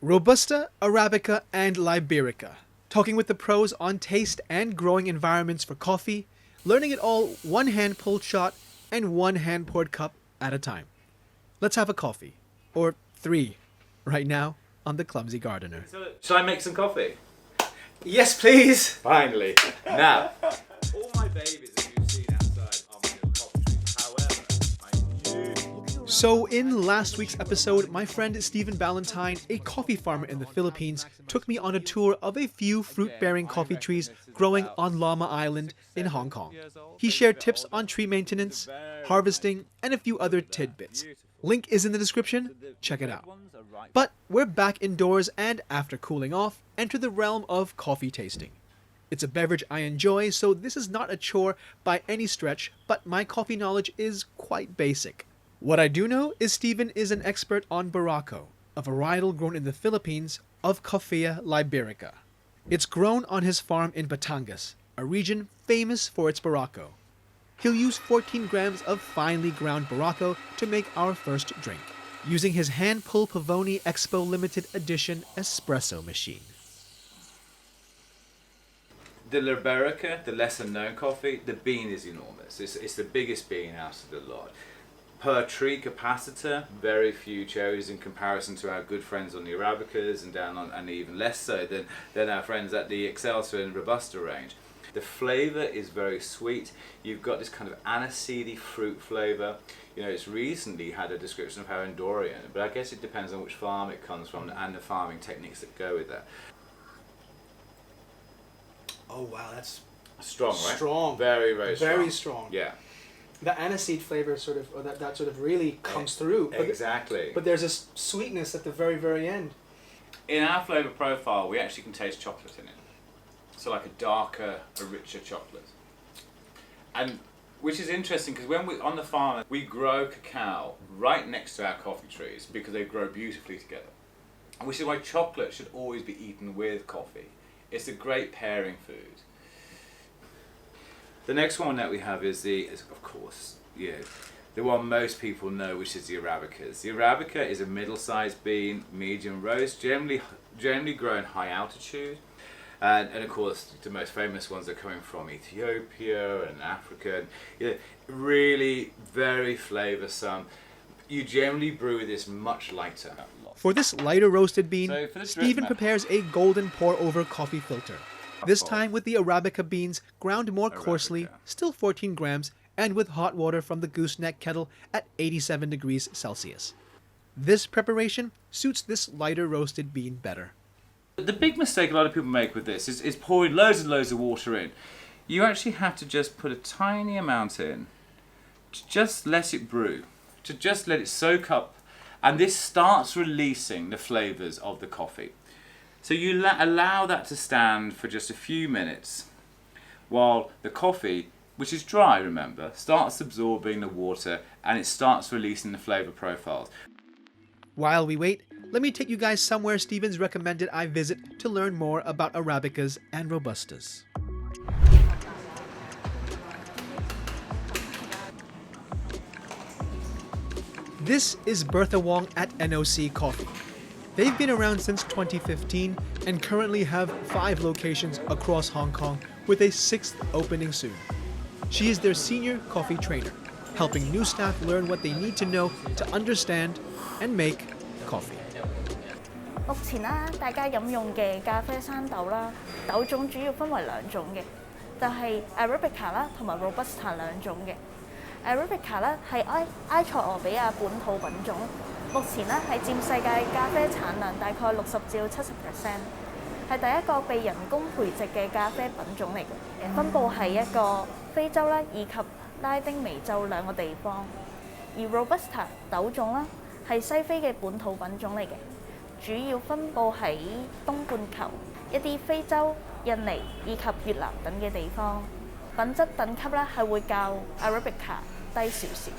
Robusta, Arabica, and Liberica. Talking with the pros on taste and growing environments for coffee, learning it all one hand-pulled shot and one hand-poured cup at a time. Let's have a coffee. Or 3, right now on the Clumsy Gardener. So, shall I make some coffee? Yes, please! Finally. Now, all my babies that you've seen outside are my little coffee trees. However, I knew... So in last week's episode, my friend Stephen Ballantyne, a coffee farmer in the Philippines, took me on a tour of a few fruit-bearing coffee trees growing on Llama Island in Hong Kong. He shared tips on tree maintenance, harvesting, and a few other tidbits. Link is in the description, check it out. But we're back indoors and, after cooling off, enter the realm of coffee tasting. It's a beverage I enjoy, so this is not a chore by any stretch, but my coffee knowledge is quite basic. What I do know is Stephen is an expert on Barako, a varietal grown in the Philippines of Coffea liberica. It's grown on his farm in Batangas, a region famous for its Barako. He'll use 14 grams of finely ground Barako to make our first drink, using his hand-pull Pavoni Expo Limited Edition espresso machine. The Liberica, the lesser-known coffee, the bean is enormous. It's the biggest bean out of the lot. Per tree capacitor, very few cherries in comparison to our good friends on the Arabicas and even less so than our friends at the Excelsior and Robusta range. The flavour is very sweet. You've got this kind of aniseedy fruit flavour. You know, it's recently had a description of how Endorian, but I guess it depends on which farm it comes from and the farming techniques that go with that. Oh wow, that's Strong, right? strong. Very, very strong. Very strong. Yeah. The aniseed flavor sort of, or that sort of really comes through. But Exactly. but there's this sweetness at the very, very end. In our flavour profile, we actually can taste chocolate in it. So like a darker, a richer chocolate. And which is interesting because when we on the farm, we grow cacao right next to our coffee trees because they grow beautifully together. Which is why chocolate should always be eaten with coffee. It's a great pairing food. The next one that we have is of course, the one most people know, which is the Arabicas. The Arabica is a middle-sized bean, medium roast, generally grown high altitude. And of course, the most famous ones are coming from Ethiopia and Africa. And, really very flavoursome. You generally brew this much lighter. For this lighter roasted bean, So for this Stephen drip- prepares a golden pour-over coffee filter. This time with the Arabica beans ground more coarsely, Arabica. still 14 grams, and with hot water from the gooseneck kettle at 87 degrees Celsius. This preparation suits this lighter roasted bean better. The big mistake a lot of people make with this is pouring loads and loads of water in. You actually have to just put a tiny amount in, to just let it brew, to just let it soak up, and this starts releasing the flavours of the coffee. So you allow that to stand for just a few minutes, while the coffee, which is dry, remember, starts absorbing the water and it starts releasing the flavour profiles. While we wait, let me take you guys somewhere Stephen's recommended I visit to learn more about Arabicas and Robustas. This is Bertha Wong at NOC Coffee. They've been around since 2015 and currently have 5 locations across Hong Kong with a 6th opening soon. She is their senior coffee trainer, helping new staff learn what they need to know to understand and make coffee. 目前啦，大家飲用嘅咖啡生豆啦，豆種主要分為2種嘅，就係 Arabica 啦同埋 Robusta 2種嘅。Arabica 咧係埃塞俄比亞本土品種，目前咧係佔世界咖啡產量大概60至70%，係第一個被人工培植嘅咖啡品種嚟嘅，分佈喺一個非洲啦以及拉丁美洲2個地方。而 Robusta 豆種啦係西非嘅本土品種嚟嘅。主要分佈喺東半球、一啲非洲、印尼以及越南等嘅地方，品質等級咧係會較 Arabica 低少少。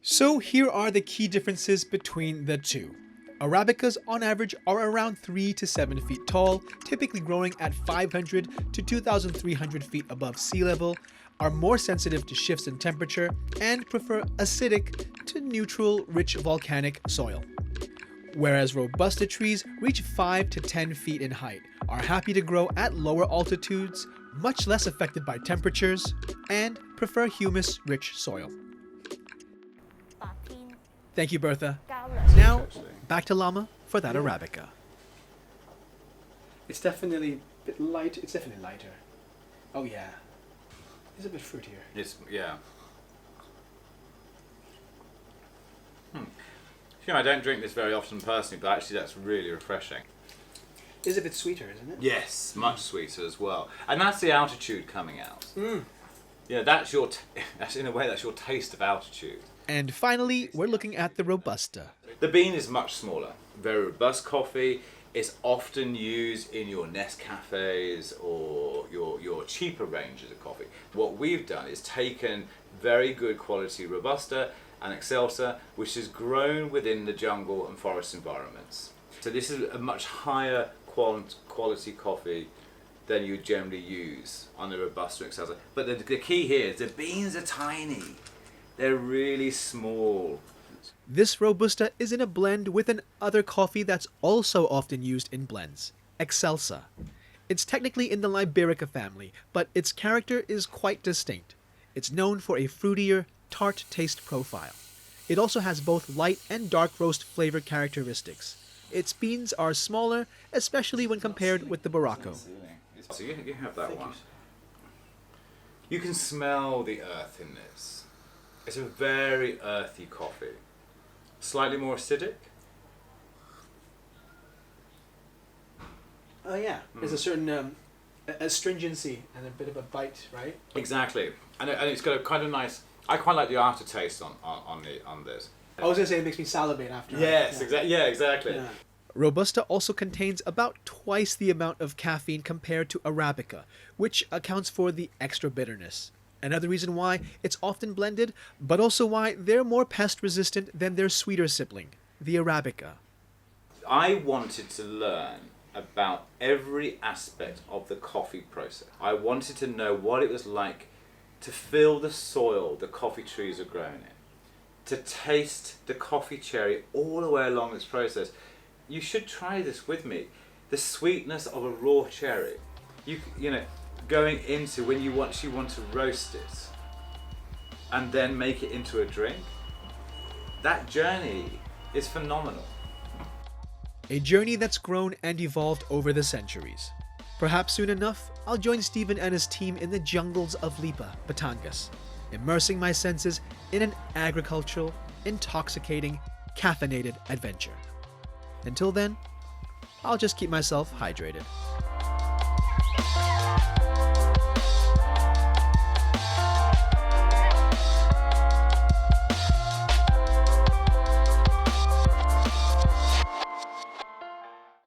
So here are the key differences between the two. Arabicas on average are around 3 to 7 feet tall, typically growing at 500 to 2,300 feet above sea level, are more sensitive to shifts in temperature, and prefer acidic to neutral rich volcanic soil. whereas Robusta trees reach 5 to 10 feet in height, are happy to grow at lower altitudes, much less affected by temperatures, and prefer humus-rich soil. 白天 Thank you, Bertha. 較涼。 Now, back to Llama for that Arabica. It's definitely a bit light. It's definitely lighter. Oh yeah. It's a bit fruitier. It's, yeah. You know, I don't drink this very often personally, but actually that's really refreshing. It's a bit sweeter, isn't it? Yes, much sweeter as well. And that's the altitude coming out. Mm. Yeah, that's your, that's in a way, that's your taste of altitude. And finally, we're looking at the Robusta. The bean is much smaller. Very robust coffee. It's often used in your Nescafes or your cheaper ranges of coffee. What we've done is taken very good quality Robusta and Excelsa, which is grown within the jungle and forest environments. So this is a much higher quality coffee than you generally use on the Robusta and Excelsa. But the key here is the beans are tiny. They're really small. This Robusta is in a blend with an other coffee that's also often used in blends, Excelsa. It's technically in the Liberica family, but its character is quite distinct. It's known for a fruitier, tart taste profile. It also has both light and dark roast flavor characteristics. Its beans are smaller, especially when compared with the Baracco. So you have that one. You can smell the earth in this. It's a very earthy coffee. Slightly more acidic. Oh yeah. There's a certain astringency and a bit of a bite, right? Exactly, and it's got a kind of nice. I quite like the aftertaste on this. I was gonna say it makes me salivate after. Yes, exactly. Yeah, exactly. Yeah. Robusta also contains about twice the amount of caffeine compared to Arabica, which accounts for the extra bitterness. Another reason why it's often blended, but also why they're more pest resistant than their sweeter sibling, the Arabica. I wanted to learn about every aspect of the coffee process. I wanted to know what it was like to feel the soil the coffee trees are grown in, to taste the coffee cherry all the way along this process. You should try this with me. The sweetness of a raw cherry. You know, going into when you want to roast it and then make it into a drink. That journey is phenomenal. A journey that's grown and evolved over the centuries. Perhaps soon enough, I'll join Stephen and his team in the jungles of Lipa, Batangas, immersing my senses in an agricultural, intoxicating, caffeinated adventure. Until then, I'll just keep myself hydrated.